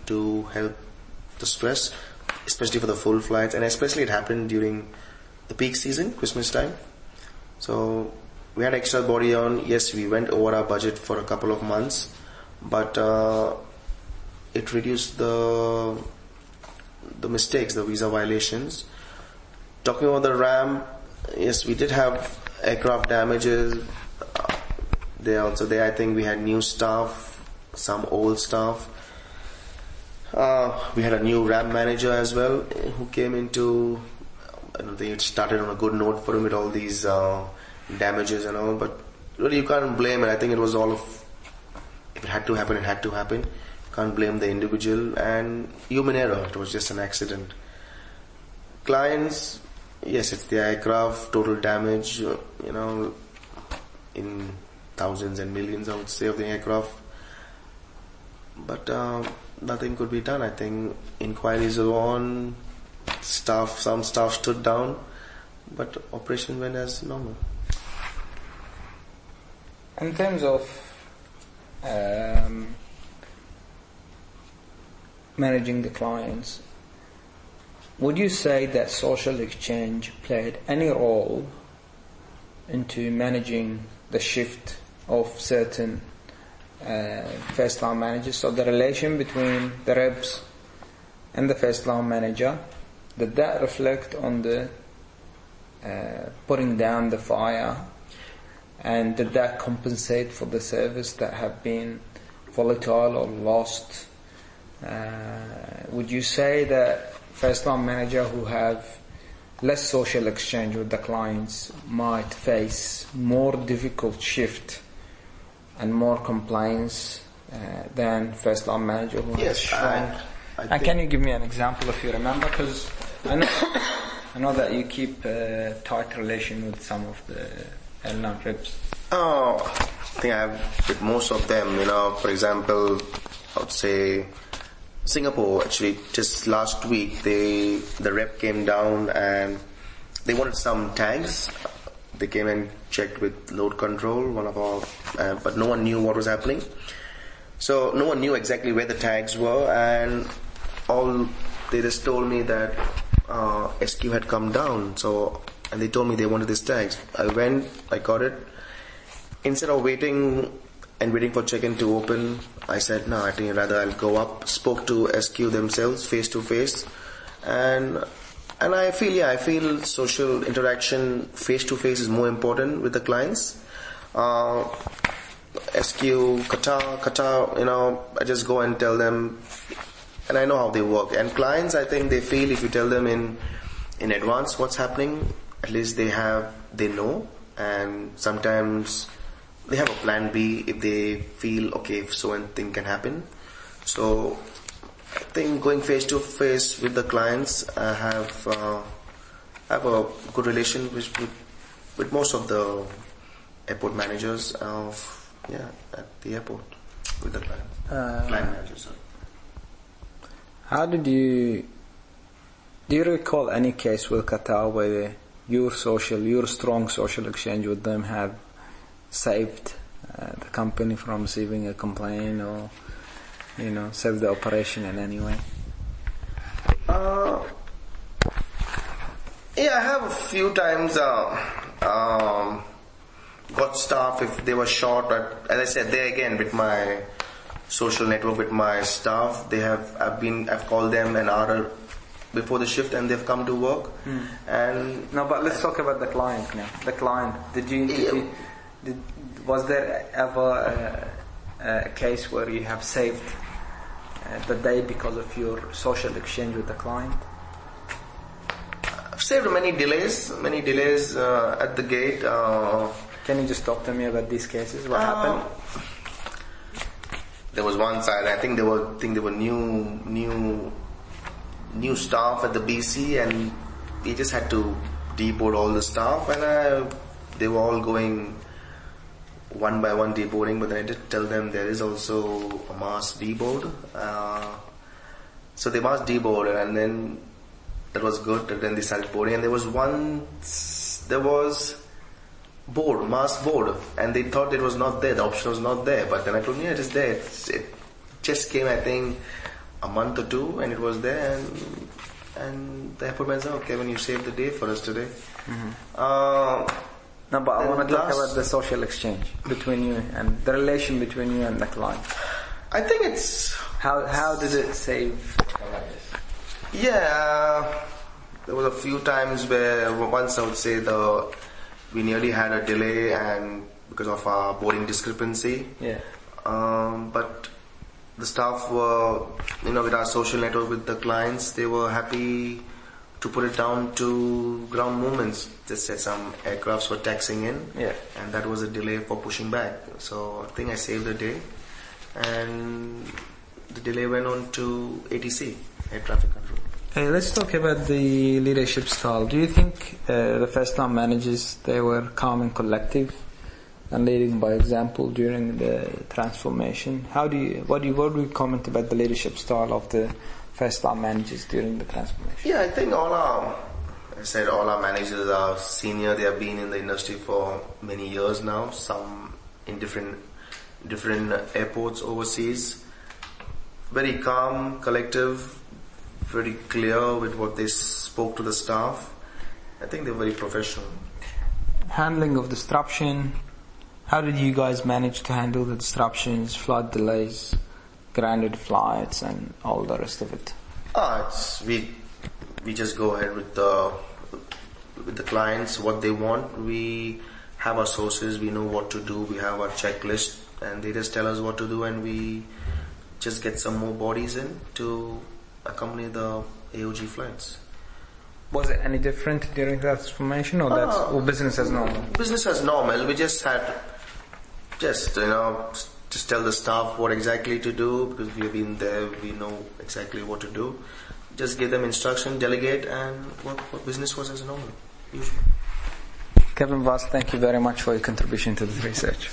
to help the stress, especially for the full flights, and especially it happened during the peak season, Christmas time. So we had extra body on. Yes, we went over our budget for a couple of months, but it reduced the mistakes, the visa violations. Talking about the RAM, yes, we did have aircraft damages. There I think we had new staff, some old staff. We had a new RAM manager as well who came into. I don't think it started on a good note for him with all these damages and all, but really you can't blame it. I think it was all of, if it had to happen, it had to happen. You can't blame the individual and human error. It was just an accident. Clients, yes, it's the aircraft, total damage, in thousands and millions, I would say, of the aircraft. But nothing could be done. I think inquiries are on. Some staff stood down, but operation went as normal. In terms of managing the clients, would you say that social exchange played any role into managing the shift of certain first line managers? So the relation between the reps and the first line manager, did that reflect on the putting down the fire, and did that compensate for the service that have been volatile or lost? Would you say that first line manager who have less social exchange with the clients might face more difficult shift and more compliance than first line manager who has strong? And can you give me an example if you remember? Because I know that you keep a tight relation with some of the airline reps. Oh, I think I have with most of them. For example, I would say Singapore. Actually, just last week, the rep came down and they wanted some tags. They came and checked with load control, one of our, but no one knew what was happening. So no one knew exactly where the tags were, and they just told me that SQ had come down. And they told me they wanted these tags. I went, I got it. Instead of waiting for check-in to open, I said, no, I think rather I'll go up. Spoke to SQ themselves face to face, and I feel social interaction face to face is more important with the clients. SQ, Qatar, I just go and tell them, and I know how they work. And clients, I think they feel if you tell them in advance what's happening, at least they know, and sometimes they have a plan B if they feel, okay, if so and thing can happen. So I think going face to face with the clients, I have a good relation with most of the airport managers at the airport with the client managers. How do you recall any case with Qatar where your strong social exchange with them have saved the company from receiving a complaint or saved the operation in any way? I have a few times got staff if they were short, but as I said, there again with my social network with my staff, I've called them an hour before the shift and they've come to work. And no, but let's talk about the client now. The client, was there ever a case where you have saved the day because of your social exchange with the client? I've saved many delays at the gate. Can you just talk to me about these cases? What happened? There was one side. I think there were new staff at the BC, and we just had to deboard all the staff, and they were all going one by one deboarding. But then I did tell them there is also a mass deboard. So they mass deboarded, and then that was good. And then they started boarding, and there was mass board, and they thought it was not there. The option was not there, but then I told them, yeah, it is there. It just came, I think, a month or two, and it was there, and the airport man said, "Oh, Kevin, you saved the day for us today." No, but I want to talk last- about the social exchange between you and the relation between you and the client. I think it's How did it save? yeah. There was a few times where once I would say we nearly had a delay and because of our boarding discrepancy. Yeah. But the staff were, with our social network with the clients, they were happy to put it down to ground movements. Just said some aircrafts were taxing in, Yeah. and that was a delay for pushing back. So I think I saved the day, and the delay went on to ATC, Air Traffic Control. Hey, let's talk about the leadership style. Do you think the first-time managers, they were calm and collective and leading by example during the transformation? What do you comment about the leadership style of the first-time managers during the transformation? Yeah, I think all our managers are senior. They have been in the industry for many years now. Some in different airports overseas. Very calm, collective, very clear with what they spoke to the staff. I think they're very professional. Handling of disruption. How did you guys manage to handle the disruptions, flight delays, grounded flights, and all the rest of it? We just go ahead with the clients, what they want. We have our sources, we know what to do, we have our checklist, and they just tell us what to do, and we just get some more bodies in to accompany the AOG flights. Was it any different during that transformation, or or business as normal? Business as normal. We just had just tell the staff what exactly to do, because we have been there, we know exactly what to do. Just give them instruction, delegate, and what business was as normal, usually. Kevin Voss, thank you very much for your contribution to this research.